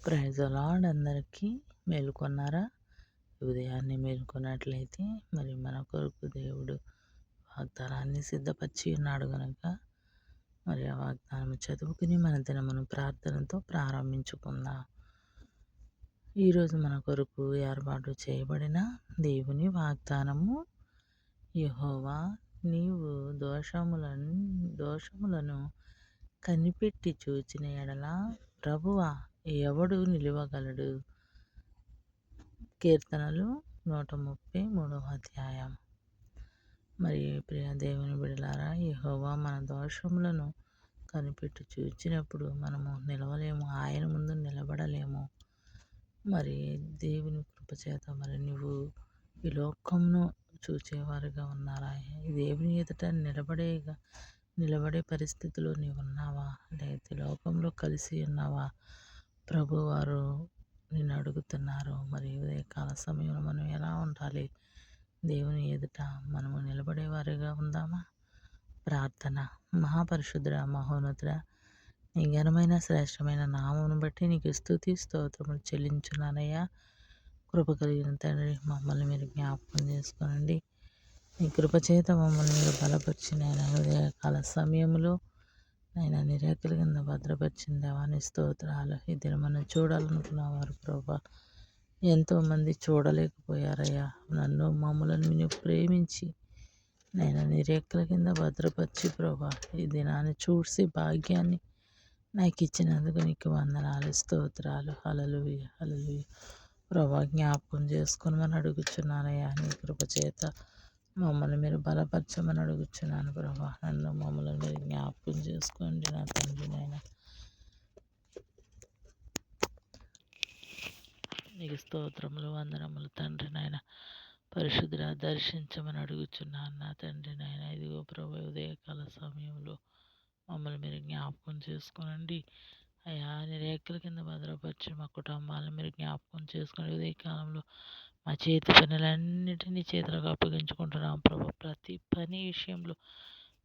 Praise the lord అందరికీ. మేలుకొన్నారా? ఉదయాన్నే మేలుకొన్నట్లయితే మరి మన కొరకు దేవుడు వాగ్దానాన్ని సిద్ధపరిచి ఉన్నాడు గనుక మరి ఆ వాగ్దానం చదువుకుని మన దినమును ప్రార్థనతో ప్రారంభించుకుందాం. ఈరోజు మన కొరకు ఏర్పాటు చేయబడిన దేవుని వాగ్దానము: యెహోవా, నీవు దోషములను కనిపెట్టి చూచిన ఎడల ప్రభువా, ఎవడు నిలువగలడు? కీర్తనలు 133వ అధ్యాయం. మరి ప్రియ దేవుని బిడ్డలారా, యెహోవా మన దోషములను కనిపెట్టి చూచినప్పుడు మనము నిలవలేము, ఆయన ముందు నిలబడలేము. మరి దేవుని కృపచేత మరి నువ్వు ఈ లోకమును చూచేవారుగా ఉన్నారా? దేవుని ఎదుట నిలబడే పరిస్థితిలో నీవు ఉన్నావా? లేకపోతే లోకంలో కలిసి ఉన్నావా? ప్రభువారు నిన్ను అడుగుతున్నారు. మరి ఉదయకాల సమయంలో మనం ఎలా ఉండాలి? దేవుని ఎదుట మనము నిలబడేవారిగా ఉందామా? ప్రార్థన. మహాపరిశుద్ధుడా, మహోన్నతుడా, నీ ఘనమైన శ్రేష్టమైన నామమును బట్టి నీకు స్తుతి స్తోత్రములు చెల్లించున్నానయ్యా. కృప కలిగిన తండ్రి, మమ్మల్ని మీరు జ్ఞాపకం చేసుకోనండి. నీ కృపచేత మమ్మల్ని మీరు బలపరిచిన ఉదయకాల సమయంలో నైనా నీ రెక్కల కింద భద్రపరిచిన దేవాని స్తోత్రాలు. ఈ దినమను చూడాలనుకున్న వారు ప్రభా ఎంతోమంది చూడలేకపోయారయ్యా. మమ్మలను మీరు ప్రేమించి నైనా నీ రెక్కల కింద భద్రపరిచి ప్రభా ఈ దినాన్ని చూసి భాగ్యాన్ని నాకు ఇచ్చినందుకు నీకు వందనాలు, స్తోత్రాలు. హల్లెలూయా, హల్లెలూయా. ప్రభా జ్ఞాపకం చేసుకుని అడుగుచున్నానయ్యా. నీ కృపచేత మమ్మల్ని మీరు బలపరచమని అడుగుచున్నాను ప్రభా. మమ్మల్ని మీరు జ్ఞాపకం చేసుకోండి నా తండ్రి. నాయన నీకు స్తోత్రములు, వందనములు తండ్రి. నాయన పరిశుద్ధుడా, దర్శించమని అడుగుచున్నాను నా తండ్రి. నాయన ఇదిగో ప్రభు ఉదయకాల సమయంలో మమ్మల్ని మీరు జ్ఞాపకం చేసుకోనండి అయ్యా. నీ రేఖల కింద భద్రపరిచి మా కుటుంబాలను మీరు జ్ఞాపకం చేసుకుని ఉదయకాలంలో మా చేతి పనులన్నిటినీ చేతులకు అప్పగించుకుంటున్నాం ప్రభు. ప్రతి పని విషయంలో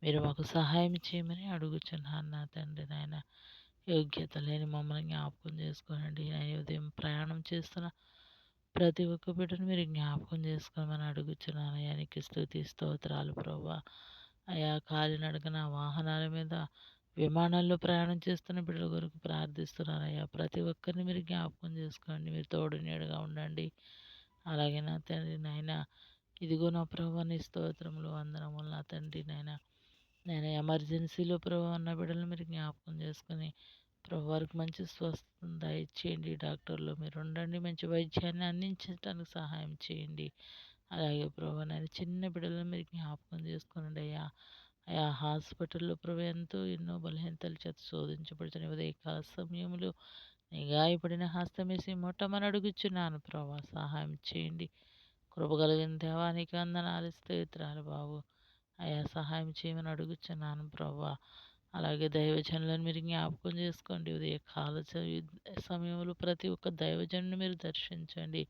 మీరు మాకు సహాయం చేయమని అడుగుచున్నాను నా తండ్రి. నాయన యోగ్యత లేని మమ్మల్ని జ్ఞాపకం చేసుకోనండి. నేను ఉదయం ప్రయాణం చేస్తున్న ప్రతి ఒక్క బిడ్డను మీరు జ్ఞాపకం చేసుకోమని అడుగుచున్నాను. నీకు స్తుతి స్తోత్రాలు ప్రభా. అయా కాలినడకన వాహనాల మీద విమానాల్లో ప్రయాణం చేస్తున్న బిడ్డల కొరకు ప్రార్థిస్తున్నాను అయ్యా. ప్రతి ఒక్కరిని మీరు జ్ఞాపకం చేసుకోండి. మీరు తోడు నీడగా ఉండండి. అలాగే నా తండ్రి నాయన ఇదిగో నా ప్రభా నీ స్తోత్రములు, వందనములు నా తండ్రి. నేను ఎమర్జెన్సీలో ప్రభా ఉన్న బిడ్డలను మీరు జ్ఞాపకం చేసుకుని ప్రభు వారికి మంచి స్వస్థతను దయచేయండి. డాక్టర్లు మీరు ఉండండి, మంచి వైద్యాన్ని అందించడానికి సహాయం చేయండి. అలాగే ప్రభు నేను చిన్న బిడ్డలను మీరు జ్ఞాపకం చేసుకోనండి అయ్యా. అయా హాస్పిటల్లో ప్రభు ఎన్నో బలహీనతల చేత శోధించబడుతున్న ఉదయకాల సమయంలో నీ గాయపడిన హస్తం వేసి మొట్టమని అడుగుచున్నాను ప్రభా. సహాయం చేయండి. కృప కలిగిన దేవానికి వందనాలు, స్తోత్రాలు బాబు. అయా సహాయం చేయమని అడుగుచున్నాను ప్రభా. అలాగే దైవజనులను మీరు జ్ఞాపకం చేసుకోండి. ఉదయకాల సమయంలో ప్రతి ఒక్క దైవజనుని మీరు దర్శించండి.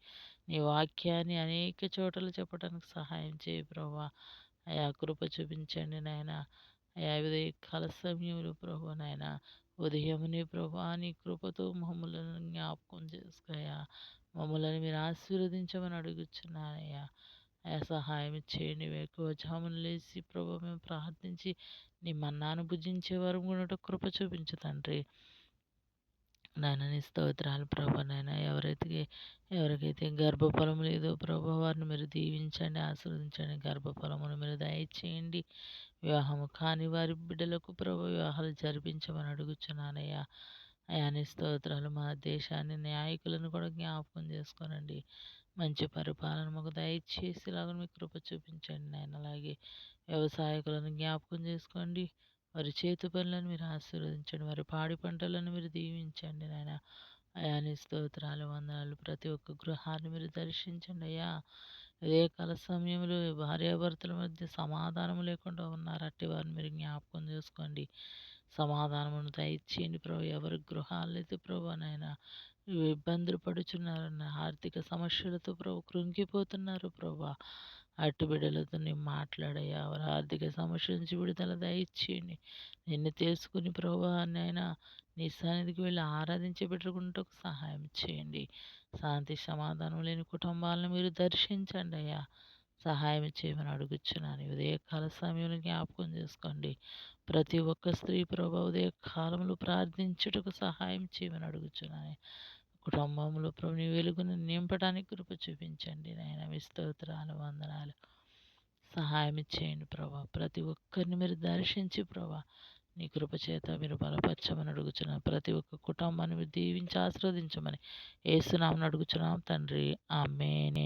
నీ వాక్యాన్ని అనేక చోట్ల చెప్పడానికి సహాయం చేయి ప్రభా. అయా కృప చూపించండి నాయన. అయా ఉదయకాల సమయంలో ప్రభా నాయన ఉదయమునే ప్రభా నీ కృపతో మమ్మల్ని జ్ఞాపకం చేసుకోయా. మమ్మల్ని మీరు ఆశీర్వదించమని అడుగుచున్నానయ్యా. అయా సహాయం చేయండి. ఎక్కువ జాములు లేచి ప్రభు మేము ప్రార్థించి నీ మన్నాను భుజించే వరకు కూడా కృప చూపించు తండ్రి. నాయన నీ స్తోత్రాలు ప్రభా. నాయన ఎవరికైతే గర్భఫలం లేదో ప్రభా వారిని మీరు దీవించండి, ఆశీర్వదించండి. గర్భఫలమును మీరు దయచేయండి. వివాహము కాని వారి బిడ్డలకు ప్రభు వివాహాలు జరిపించమని అడుగుచున్నానయ్యా. అయా నీ స్తోత్రాలు. మా దేశాన్ని నాయకులను కూడా జ్ఞాపకం చేసుకోనండి. మంచి పరిపాలన మాకు దయచేసేలాగా మీ కృప చూపించండి నాయన. అలాగే వ్యవసాయకులను జ్ఞాపకం చేసుకోండి. వారి చేతి పనులను మీరు ఆశీర్వదించండి. వారి పాడి పంటలను మీరు దీవించండి నాయన. అయా నీ స్తోత్రాలు, వందనాలు. ప్రతి ఒక్క గృహాన్ని మీరు దర్శించండి అయ్యా. ఉదయకాల సమయంలో భార్యాభర్తల మధ్య సమాధానం లేకుండా ఉన్నారు. అట్టి వారిని మీరు జ్ఞాపకం చేసుకోండి. సమాధానమును దయచేయండి ప్రభు. ఎవరి గృహాలు అయితే ప్రభు నాయన ఇబ్బందులు పడుచున్నారన్న ఆర్థిక సమస్యలతో ప్రభు కృంగిపోతున్నారు ప్రభా. అటు బిడ్డలతో నేను మాట్లాడయ్యా. వారి ఆర్థిక సమస్య నుంచి విడుదల దయచేయండి. నిన్ను తెలుసుకుని ప్రభా నాయన నీ సన్నిధికి వెళ్ళి ఆరాధించి పెట్టుకుంటకు సహాయం చేయండి. శాంతి సమాధానం లేని కుటుంబాలను మీరు దర్శించండి అయ్యా. సహాయం చేయమని అడుగుచున్నాను. ఉదయకాల సమయంలో జ్ఞాపకం చేసుకోండి. ప్రతి ఒక్క స్త్రీ ప్రభు ఉదయ కాలంలో ప్రార్థించుటకు సహాయం చేయమని అడుగుచున్నాను. కుటుంబంలో ప్రభు నీ వెలుగును నింపడానికి కృప చూపించండి నాయన. మీ స్తోత్రాలు, వందనాలు. సహాయం చేయండి ప్రభా. ప్రతి ఒక్కరిని మీరు దర్శించి ప్రభా నీ కృప చేత మీరు బలపరచమని అడుగుచున్నాను. ప్రతి ఒక్క కుటుంబాన్ని మీరు దీవించి ఆశీర్వదించమని యేసునామమున అడుగుచున్నాం తండ్రి. ఆమేన్.